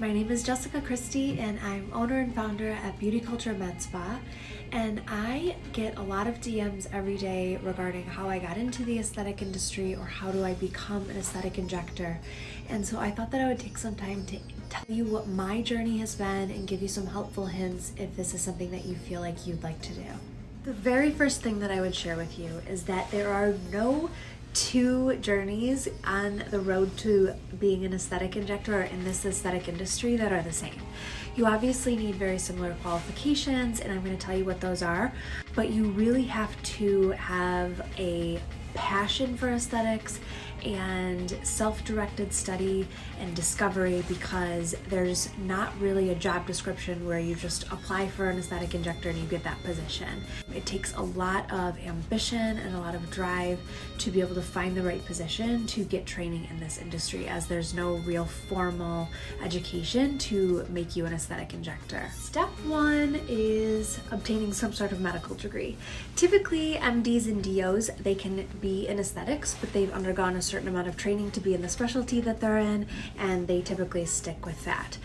My name is Jessica Christie and I'm owner and founder at Beauty Culture Med Spa, and I get a lot of DMs every day regarding how I got into the aesthetic industry or how do I become an aesthetic injector. And so I thought that I would take some time to tell you what my journey has been and give you some helpful hints if this is something that you feel like you'd like to do. The very first thing that I would share with you is that there are no two journeys on the road to being an aesthetic injector or in this aesthetic industry that are the same. You obviously need very similar qualifications, and I'm going to tell you what those are, but you really have to have a passion for aesthetics and self-directed study and discovery, because there's not really a job description where you just apply for an aesthetic injector and you get that position. It takes a lot of ambition and a lot of drive to be able to find the right position to get training in this industry, as there's no real formal education to make you an aesthetic injector. Step one is obtaining some sort of medical degree. Typically, MDs and DOs, they can be in aesthetics, but they've undergone a certain amount of training to be in the specialty that they're in, and they typically stick with that.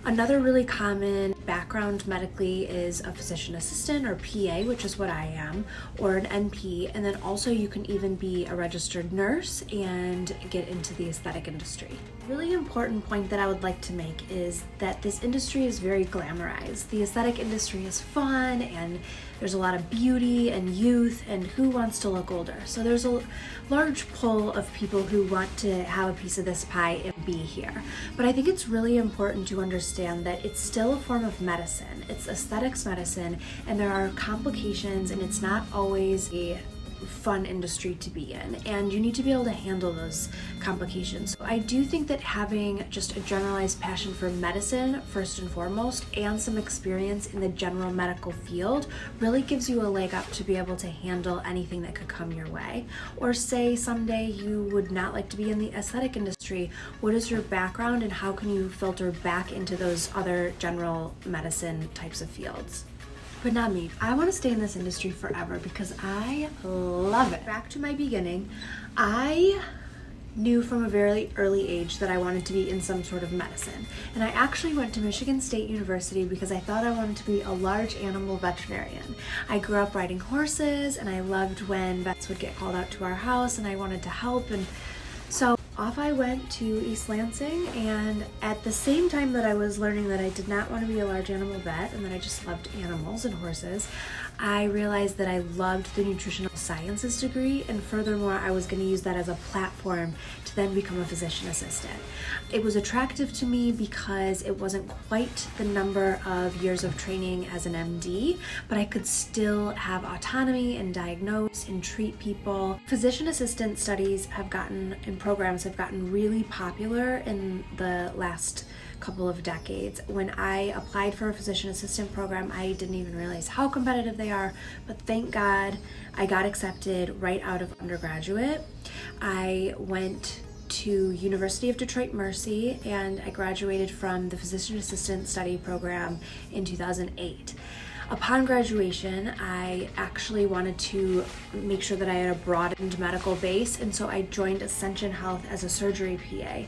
Another really common background medically is a physician assistant or PA, which is what I am, or an NP, and then also you can even be a registered nurse and get into the aesthetic industry. A really important point that I would like to make is that this industry is very glamorized. The aesthetic industry is fun, and there's a lot of beauty and youth, and who wants to look older? So there's a large pull of people who want to have a piece of this pie and be here. But I think it's really important to understand that it's still a form of medicine. It's aesthetics medicine, and there are complications, and it's not always a fun industry to be in, and you need to be able to handle those complications. So I do think that having just a generalized passion for medicine first and foremost, and some experience in the general medical field, really gives you a leg up to be able to handle anything that could come your way. Or say someday you would not like to be in the aesthetic industry, what is your background and how can you filter back into those other general medicine types of fields? But not me. I want to stay in this industry forever because I love it. Back to my beginning, I knew from a very early age that I wanted to be in some sort of medicine. And I actually went to Michigan State University because I thought I wanted to be a large animal veterinarian. I grew up riding horses, and I loved when vets would get called out to our house, and I wanted to help. And so off I went to East Lansing, and at the same time that I was learning that I did not want to be a large animal vet and that I just loved animals and horses, I realized that I loved the nutritional sciences degree, and furthermore, I was going to use that as a platform to then become a physician assistant. It was attractive to me because it wasn't quite the number of years of training as an MD, but I could still have autonomy and diagnose and treat people. Physician assistant studies and programs have gotten really popular in the last couple of decades. When I applied for a physician assistant program, I didn't even realize how competitive they are, but thank God I got accepted right out of undergraduate. I went to University of Detroit Mercy, and I graduated from the physician assistant study program in 2008. Upon graduation, I actually wanted to make sure that I had a broadened medical base, and so I joined Ascension Health as a surgery PA.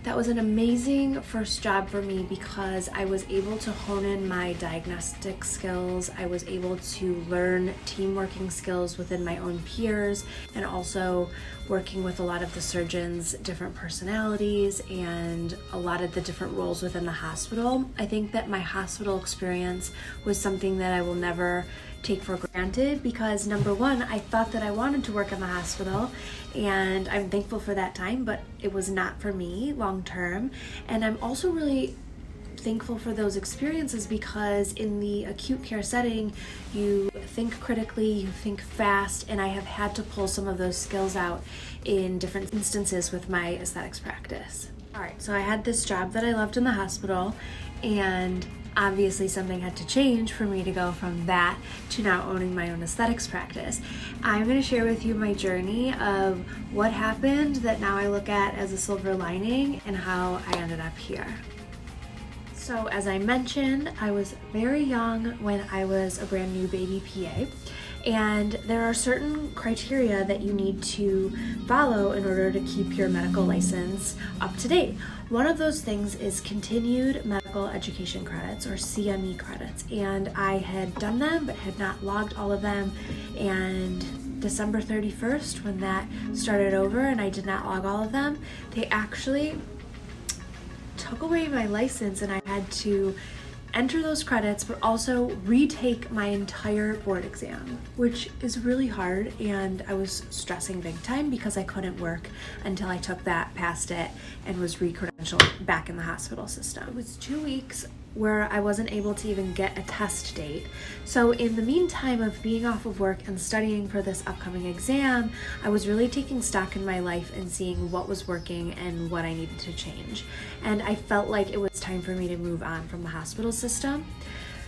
That was an amazing first job for me because I was able to hone in my diagnostic skills. I was able to learn team working skills within my own peers, and also working with a lot of the surgeons' different personalities and a lot of the different roles within the hospital. I think that my hospital experience was something that I will never take for granted because, number one, I thought that I wanted to work in the hospital, and I'm thankful for that time, but it was not for me long term. And I'm also really thankful for those experiences because in the acute care setting, you think critically, you think fast, and I have had to pull some of those skills out in different instances with my aesthetics practice. All right, so I had this job that I loved in the hospital, and obviously something had to change for me to go from that to now owning my own aesthetics practice. I'm going to share with you my journey of what happened that now I look at as a silver lining and how I ended up here. So as I mentioned, I was very young when I was a brand new baby PA, And there are certain criteria that you need to follow in order to keep your medical license up to date. One of those things is continued medical education credits, or CME credits, and I had done them but had not logged all of them, and December 31st, when that started over and I did not log all of them, they actually took away my license, and I had to enter those credits but also retake my entire board exam, which is really hard, and I was stressing big time because I couldn't work until I took that, passed it, and was re-credentialed back in the hospital system. It was 2 weeks where I wasn't able to even get a test date. So in the meantime of being off of work and studying for this upcoming exam, I was really taking stock in my life and seeing what was working and what I needed to change. And I felt like it was time for me to move on from the hospital system.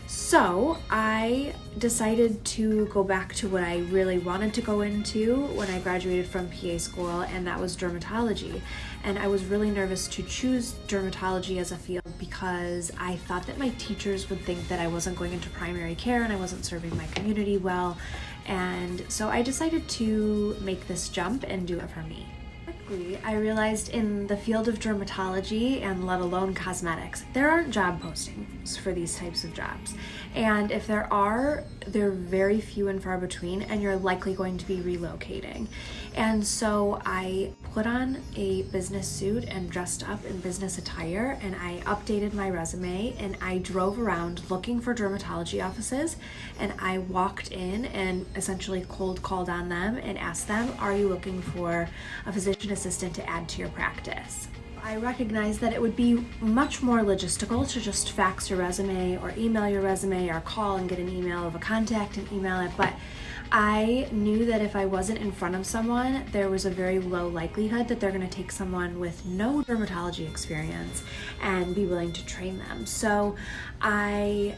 So I decided to go back to what I really wanted to go into when I graduated from PA school, and that was dermatology. And I was really nervous to choose dermatology as a field because I thought that my teachers would think that I wasn't going into primary care and I wasn't serving my community well. And so I decided to make this jump and do it for me. I realized in the field of dermatology, and let alone cosmetics, there aren't job postings for these types of jobs. And if there are, they're very few and far between, and you're likely going to be relocating. And so I put on a business suit and dressed up in business attire, and I updated my resume, and I drove around looking for dermatology offices, and I walked in and essentially cold called on them and asked them, are you looking for a physician assistant to add to your practice? I recognized that it would be much more logistical to just fax your resume or email your resume or call and get an email of a contact and email it, but I knew that if I wasn't in front of someone, there was a very low likelihood that they're going to take someone with no dermatology experience and be willing to train them. So I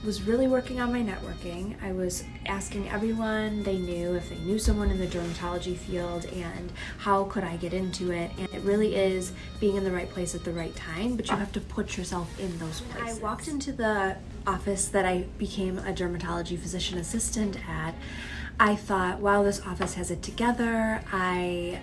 was really working on my networking. I was asking everyone they knew if they knew someone in the dermatology field and how could I get into it. And it really is being in the right place at the right time, but you have to put yourself in those places. I walked into the office that I became a dermatology physician assistant at. I thought, wow, this office has it together. I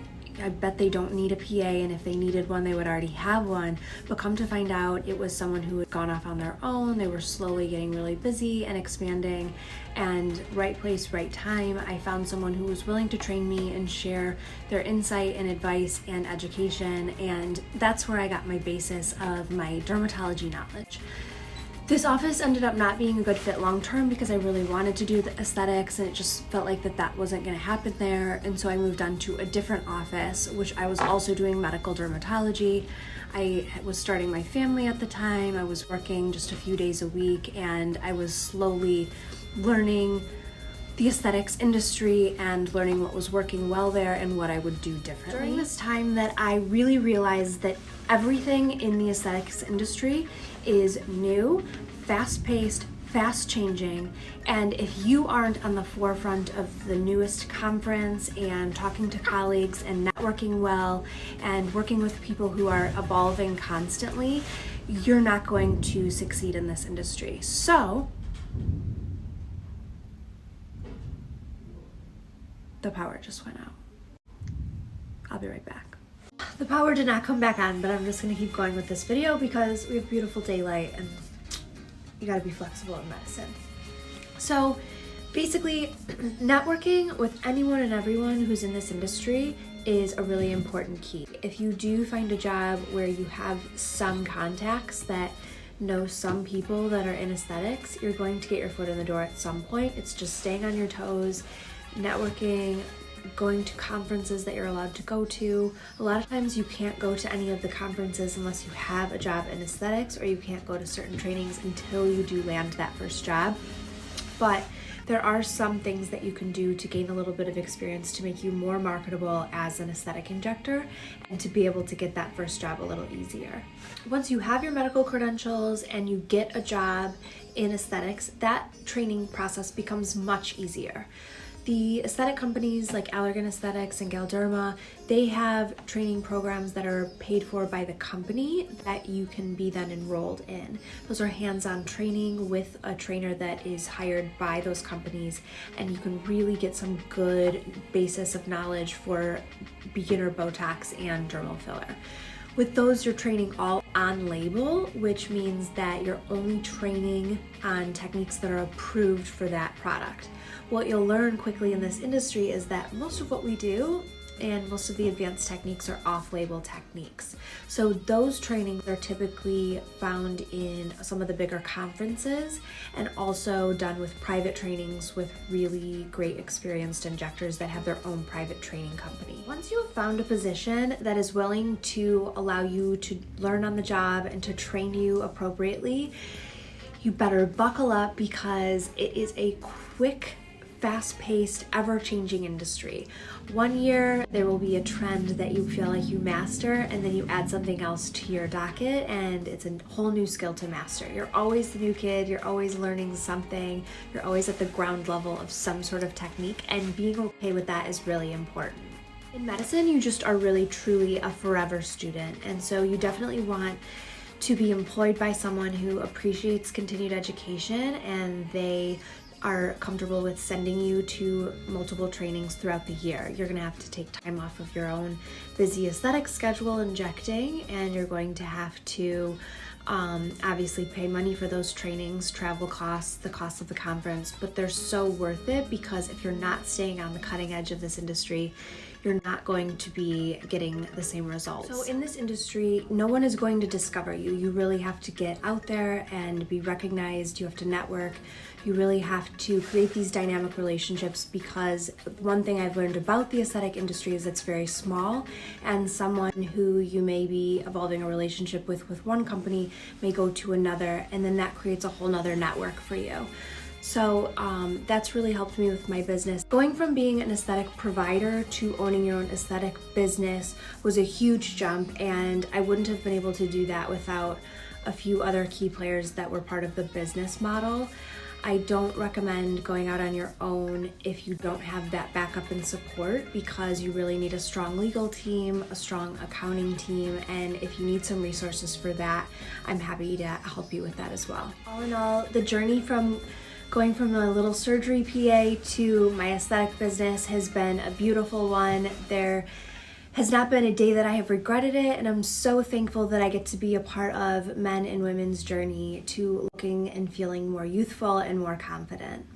bet they don't need a PA, and if they needed one, they would already have one. But come to find out, it was someone who had gone off on their own. They were slowly getting really busy and expanding, and right place, right time, I found someone who was willing to train me and share their insight and advice and education, and that's where I got my basis of my dermatology knowledge. This office ended up not being a good fit long-term because I really wanted to do the aesthetics, and it just felt like that wasn't going to happen there. And so I moved on to a different office, which I was also doing medical dermatology. I was starting my family at the time. I was working just a few days a week, and I was slowly learning the aesthetics industry and learning what was working well there and what I would do differently. During this time that I really realized that everything in the aesthetics industry is new, fast-paced, fast-changing, and if you aren't on the forefront of the newest conference and talking to colleagues and networking well and working with people who are evolving constantly, you're not going to succeed in this industry. So the power just went out. I'll be right back. The power did not come back on, but I'm just gonna keep going with this video because we have beautiful daylight and you gotta be flexible in medicine. So basically, networking with anyone and everyone who's in this industry is a really important key. If you do find a job where you have some contacts that know some people that are in aesthetics, you're going to get your foot in the door at some point. It's just staying on your toes, networking, going to conferences that you're allowed to go to. A lot of times you can't go to any of the conferences unless you have a job in aesthetics, or you can't go to certain trainings until you do land that first job. But there are some things that you can do to gain a little bit of experience to make you more marketable as an aesthetic injector and to be able to get that first job a little easier. Once you have your medical credentials and you get a job in aesthetics, that training process becomes much easier. The aesthetic companies like Allergan Aesthetics and Galderma, they have training programs that are paid for by the company that you can be then enrolled in. Those are hands-on training with a trainer that is hired by those companies, and you can really get some good basis of knowledge for beginner Botox and dermal filler. With those, you're training all on label, which means that you're only training on techniques that are approved for that product. What you'll learn quickly in this industry is that most of what we do and most of the advanced techniques are off-label techniques. So those trainings are typically found in some of the bigger conferences and also done with private trainings with really great experienced injectors that have their own private training company. Once you have found a position that is willing to allow you to learn on the job and to train you appropriately, you better buckle up because it is a quick, fast-paced, ever-changing industry. One year there will be a trend that you feel like you master, and then you add something else to your docket and it's a whole new skill to master. You're always the new kid, you're always learning something, you're always at the ground level of some sort of technique, and being okay with that is really important. In medicine, you just are really truly a forever student, and so you definitely want to be employed by someone who appreciates continued education and they are comfortable with sending you to multiple trainings throughout the year. You're gonna have to take time off of your own busy aesthetic schedule injecting, and you're going to have to obviously pay money for those trainings, travel costs, the cost of the conference, but they're so worth it because if you're not staying on the cutting edge of this industry, you're not going to be getting the same results. So in this industry, no one is going to discover you. You really have to get out there and be recognized. You have to network. You really have to create these dynamic relationships, because one thing I've learned about the aesthetic industry is it's very small, and someone who you may be evolving a relationship with one company may go to another, and then that creates a whole nother network for you. So that's really helped me with my business. Going from being an aesthetic provider to owning your own aesthetic business was a huge jump, and I wouldn't have been able to do that without a few other key players that were part of the business model. I don't recommend going out on your own if you don't have that backup and support, because you really need a strong legal team, a strong accounting team, and if you need some resources for that, I'm happy to help you with that as well. All in all, the journey from going from a little surgery PA to my aesthetic business has been a beautiful one. There has not been a day that I have regretted it, and I'm so thankful that I get to be a part of men and women's journey to looking and feeling more youthful and more confident.